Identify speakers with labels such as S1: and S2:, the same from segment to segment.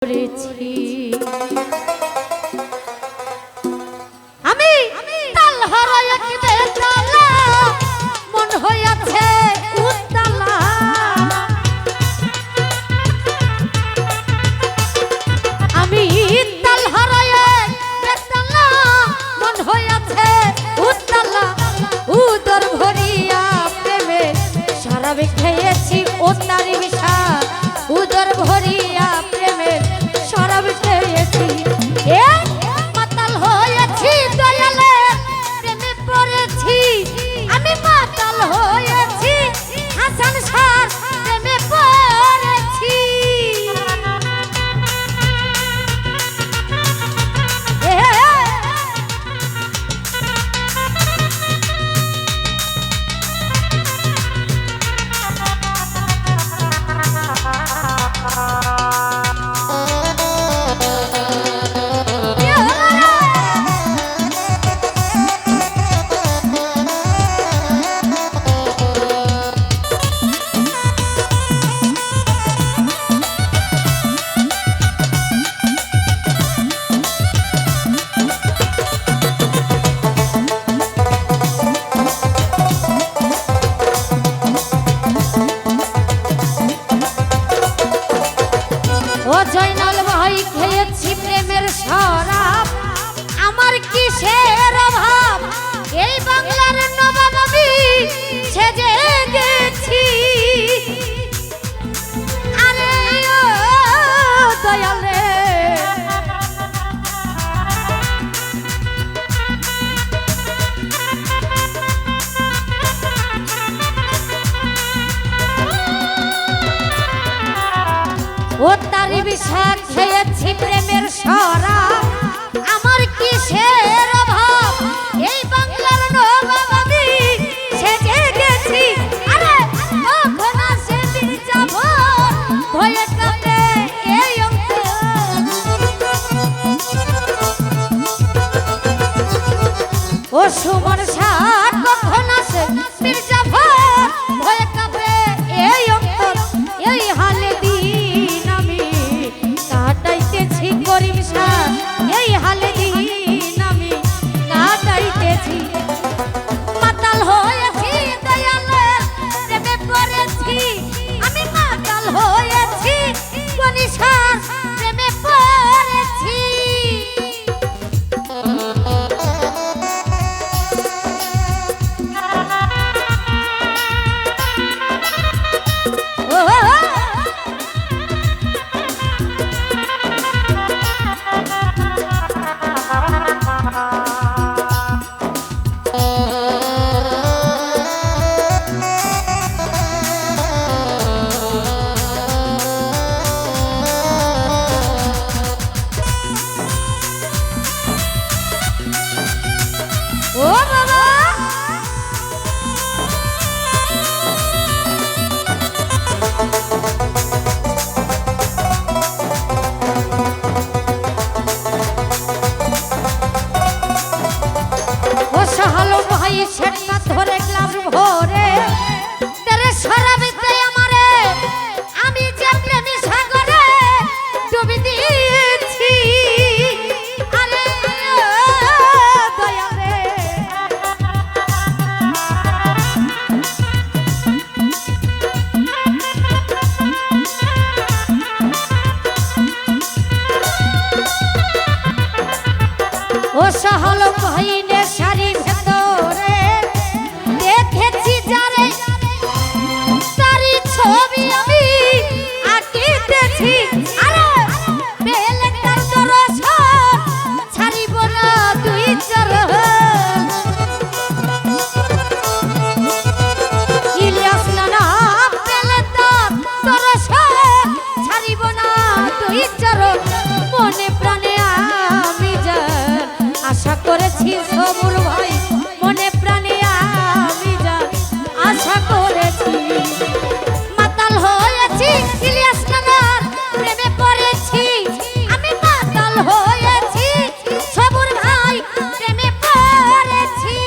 S1: করেছি আমি তাল হারায় কি বেতালা মন হইয়াছে উত্তালা আমি তাল হারায় বেতালা মন হইয়াছে উত্তালা উদর ভরিয়া প্রেমে শরাব খেয়েছি ওতারি বিষাদ উদর ভরিয়া প্রেমের শরাব খেয়েছি এ মাতাল হয়েছি দয়ালে প্রেমে পড়েছি আমি মাতাল হয়েছি হাসান সার প্রেমে পড়েছি জয়নাল ভাই খেয়েছি প্রেমের শরাব আমার কিসের অভাব এই বাংলার নবাব আমি সেজে গেছি আরে ও দয়ালে ও তারি বিষাদ খেয়েছি প্রেমের শরাব আমার কিসের অভাব এই বাংলার নবাব আমি সেজে গেছি আরে কখন আসে যাব ভয়ে কাঁপে এই ও সুমন সাত কখন আসে যাব ভয়ে কাঁপে এই অন্তর এই হালে গরিব সার এই হালে দিন আমি কাটাইতেছি মাতাল হয়েছি দয়ালের প্রেমে পড়েছি আমি মাতাল হয়েছি গনিশার প্রেমে পড়েছি ও বাবা ও সহালো ভাই সেটা ধরে গ্লাস ভরে তেরে শরাবিতে আমারে আমি যে প্রেমী সাগরে ডুবি দিয়েছি আরে দয়ালে ও সহালো ভাই নে শাড়ি ভেতরে দেখেছি যারে তারি ছবি আমি আঁকিতেছি আরে বেলে তার দরস ছাড়িব না দুই চরণ ইলিয়াস নানা বেলে তার দরস ছাড়িব না দুই চরণ মনে প্রাণে আমি যার আশা করেছি সবুর ভাই মনে প্রাণে আমি যার আশা করেছি মাতাল হয়েছি ইলিয়াস নানার প্রেমে পড়েছি আমি মাতাল হয়েছি সবুর ভাই প্রেমে পড়েছি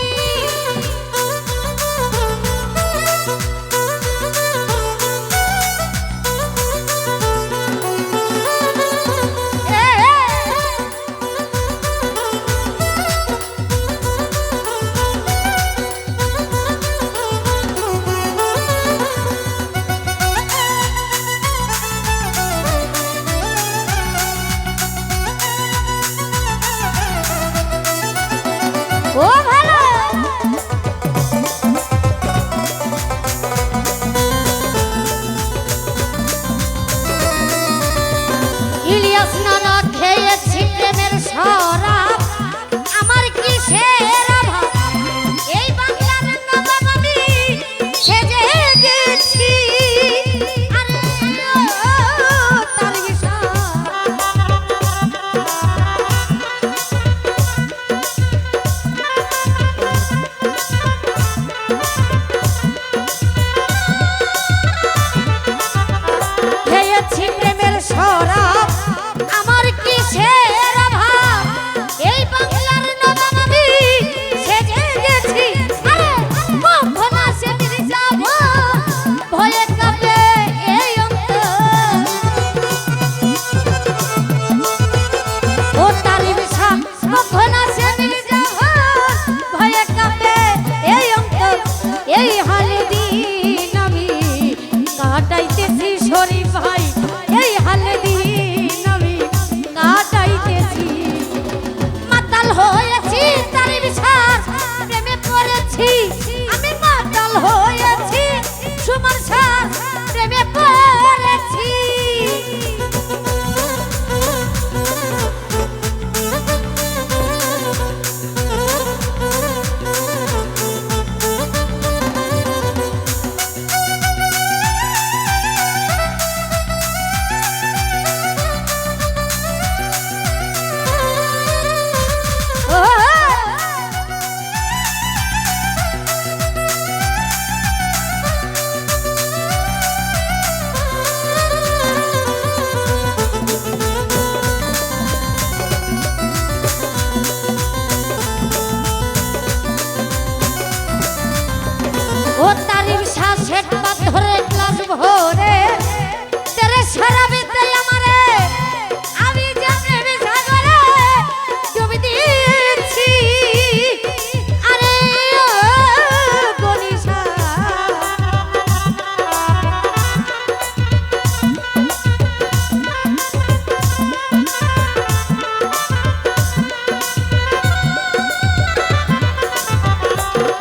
S1: স্নান খেয়েছি প্রেমের শরাব আমার কিসের অভাব এই বাংলার নবাব আমি সেজে গেছি আরে তার বিষয় খেয়েছি প্রেমের শরাব আমার কিসের অভাব এই বাংলার নবাব আমি সেজে গেছি আরে কখন আসে মির্জাব ভয়ে কাঁপে এই অন্তর ও তারি বিষা কখন আসে মির্জাব ভয়ে কাঁপে এই অন্তর এই হালে দিন আমি কাটাইতেছি শরীফ ভাই এই হালে দিন আমি কাটাইতেছি মাতাল হয়েছি তার বিষাদ প্রেমে পড়েছি আমি মাতাল হয়েছি সুমন সার প্রেমে পড়েছি ও তারিফ শ্বাসের পাথরে গ্লাস ভরে তেরে শরাবেতে আমারে আমি যে প্রেমে সাগরে ডুবে দিয়েছি আরে বনিশা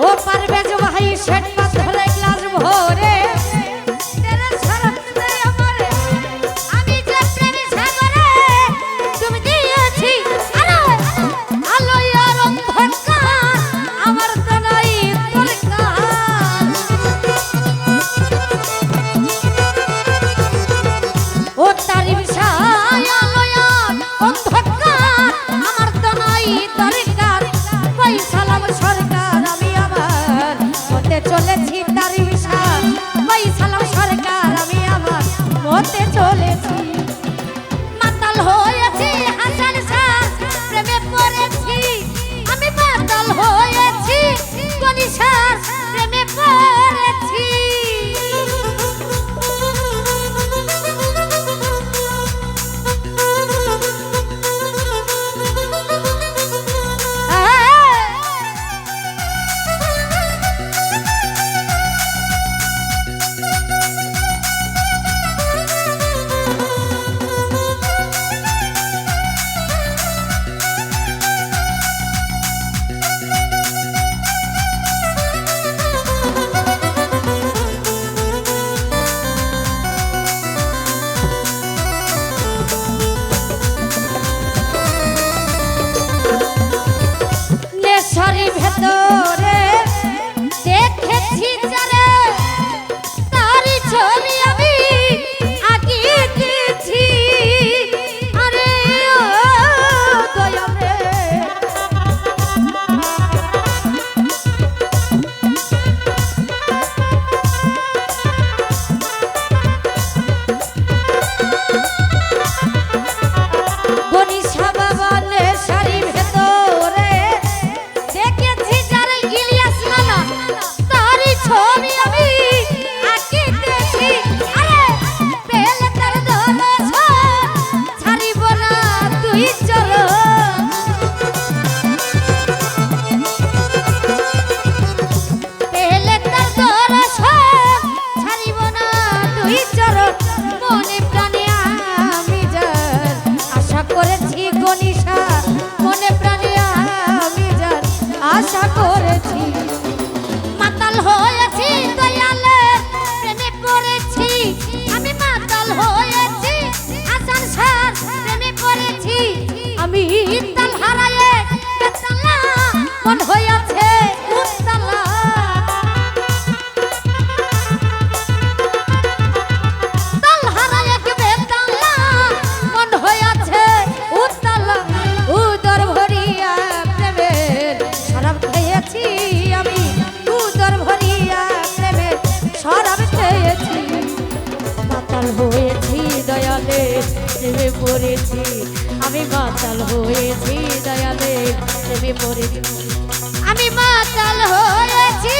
S1: ও পারভেজ ভাই শেঠ পাথরে গ্লাস ভরে তেরে শরাবেতে আমারে আমি যে প্রেমে সাগরে ডুবে দিয়েছি আরে আলো আর অন্ধকার আমার তো নাই দরকার ও তারি বিষয় আলো আর অন্ধকার আমার তো নাই দরকার কই সালাম সরকার আমি আমার মতে চলেছি তারি বিষয় কই সালাম সরকার আমি আমার মতে চলেছি মাতাল হয়েছি হাসান শাহ প্রেমে পড়েছি আমি মাতাল হয়েছি গনিশার প্রেমে পড়েছি পড়েছি, আমি মাতাল হয়েছি দয়ালের প্রেমে পড়েছি, আমি মাতাল হয়েছি।